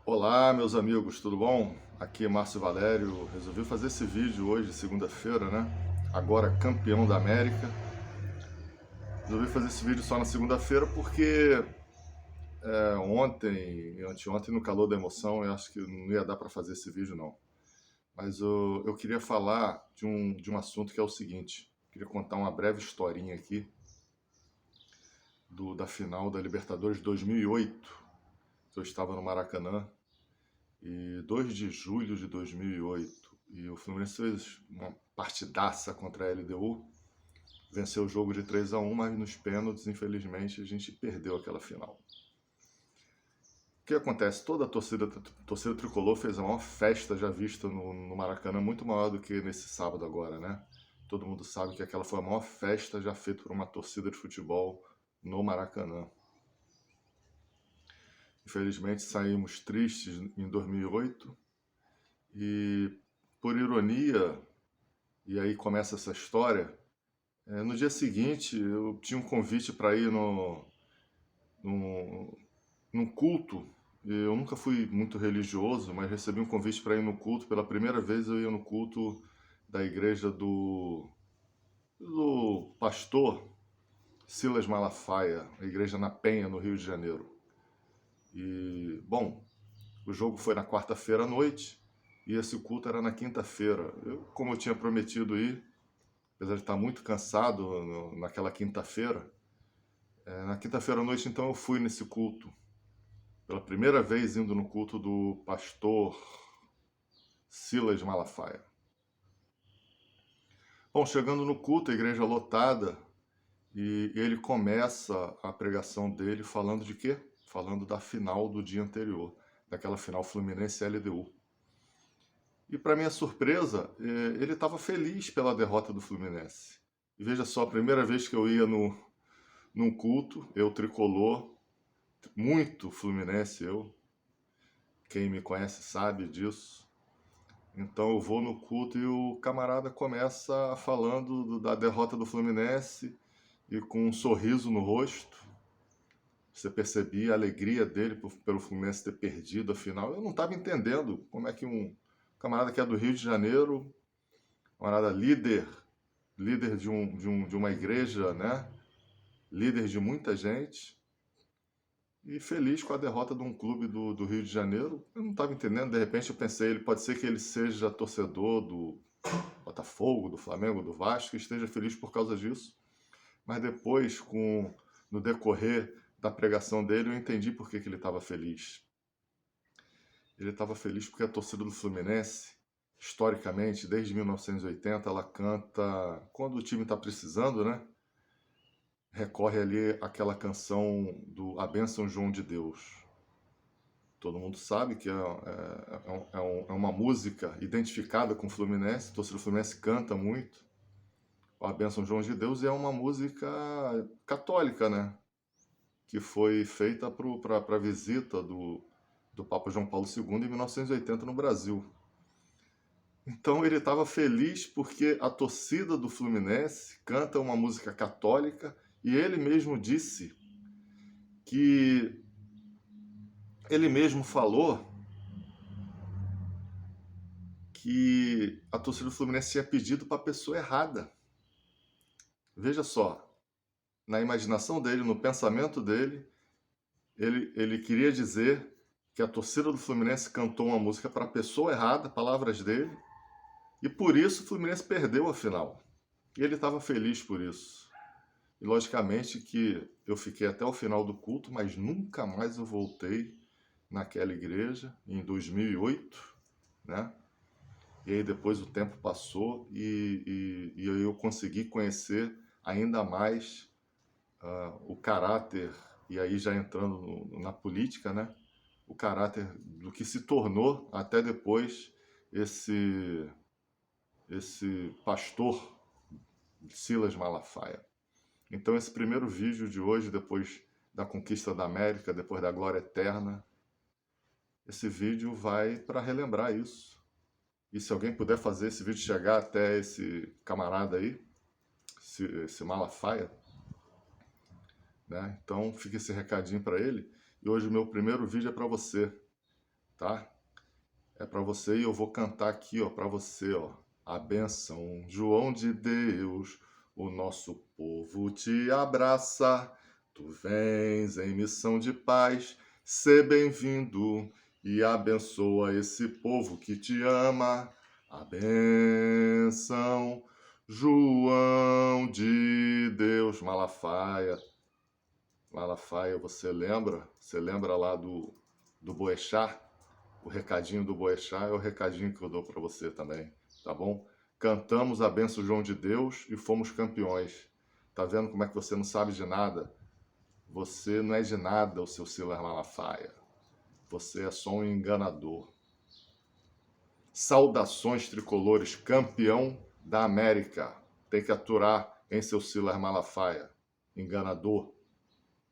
Olá, meus amigos, tudo bom? Aqui é Márcio Valério. Resolvi fazer esse vídeo hoje, segunda-feira, né? Agora campeão da América. Resolvi fazer esse vídeo só na segunda-feira porque ontem e anteontem, no calor da emoção, eu acho que não ia dar para fazer esse vídeo, não. Mas eu queria falar de um assunto que é o seguinte. Queria contar uma breve historinha aqui da final da Libertadores 2008, que eu estava no Maracanã. E 2 de julho de 2008, e o Fluminense fez uma partidaça contra a LDU, venceu o jogo de 3-1, mas nos pênaltis, infelizmente, a gente perdeu aquela final. O que acontece? Toda a torcida tricolor fez a maior festa já vista no Maracanã, muito maior do que nesse sábado agora, né? Todo mundo sabe que aquela foi a maior festa já feita por uma torcida de futebol no Maracanã. Infelizmente saímos tristes em 2008 e, por ironia, e aí começa essa história. No dia seguinte, eu tinha um convite para ir no, num culto. Eu nunca fui muito religioso, mas recebi um convite para ir no culto. Pela primeira vez eu ia no culto da igreja do pastor Silas Malafaia, a igreja na Penha, no Rio de Janeiro. E, bom, o jogo foi na quarta-feira à noite e esse culto era na quinta-feira. Como eu tinha prometido ir, apesar de estar muito cansado naquela quinta-feira. Na quinta-feira à noite, então, eu fui nesse culto. Pela primeira vez indo no culto do pastor Silas Malafaia. Bom, chegando no culto, a igreja lotada, e ele começa a pregação dele falando de quê? Falando da final do dia anterior, daquela final Fluminense LDU. E para minha surpresa, ele estava feliz pela derrota do Fluminense. E veja só, a primeira vez que eu ia num culto, eu tricolor, muito Fluminense eu, quem me conhece sabe disso. Então eu vou no culto e o camarada começa falando da derrota do Fluminense e com um sorriso no rosto. Você percebia a alegria dele pelo Fluminense ter perdido a final. Eu não estava entendendo como é que um camarada que é do Rio de Janeiro, camarada líder de uma igreja, né? Líder de muita gente, e feliz com a derrota de um clube do Rio de Janeiro. Eu não estava entendendo, de repente eu pensei, ele pode ser que ele seja torcedor do Botafogo, do Flamengo, do Vasco, e esteja feliz por causa disso. Mas depois, no decorrer da pregação dele, eu entendi por que ele estava feliz. Ele estava feliz porque a torcida do Fluminense, historicamente, desde 1980, ela canta quando o time está precisando, né? Recorre ali àquela canção do A Bênção João de Deus. Todo mundo sabe que é uma música identificada com o Fluminense, a torcida do Fluminense canta muito. A Bênção João de Deus é uma música católica, né? Que foi feita para a visita do Papa João Paulo II em 1980 no Brasil. Então ele estava feliz porque a torcida do Fluminense canta uma música católica e ele mesmo disse que ele mesmo falou que a torcida do Fluminense tinha pedido para a pessoa errada. Veja só, na imaginação dele, no pensamento dele, ele queria dizer que a torcida do Fluminense cantou uma música para a pessoa errada, palavras dele, e por isso o Fluminense perdeu a final. E ele estava feliz por isso. E logicamente que eu fiquei até o final do culto, mas nunca mais eu voltei naquela igreja em 2008, né? E aí depois o tempo passou e eu consegui conhecer ainda mais o caráter, e aí já entrando na política, né? O caráter do que se tornou até depois esse pastor Silas Malafaia. Então esse primeiro vídeo de hoje, depois da conquista da América, depois da glória eterna, esse vídeo vai para relembrar isso. E se alguém puder fazer esse vídeo chegar até esse camarada aí, esse Malafaia, né? Então fica esse recadinho para ele. E hoje o meu primeiro vídeo é para você. tá? É para você e eu vou cantar aqui, ó, para você, ó. A bênção, João de Deus, o nosso povo te abraça. Tu vens em missão de paz, sê bem-vindo e abençoa esse povo que te ama. A bênção, João de Deus, Malafaia. Malafaia, você lembra? Você lembra lá do Boechat? O recadinho do Boechat é o recadinho que eu dou para você também, tá bom? Cantamos a benção João de Deus e fomos campeões. Tá vendo como é que você não sabe de nada? Você não é de nada, o seu Silas Malafaia. Você é só um enganador. Saudações tricolores, campeão da América. Tem que aturar em seu Silas Malafaia. Enganador.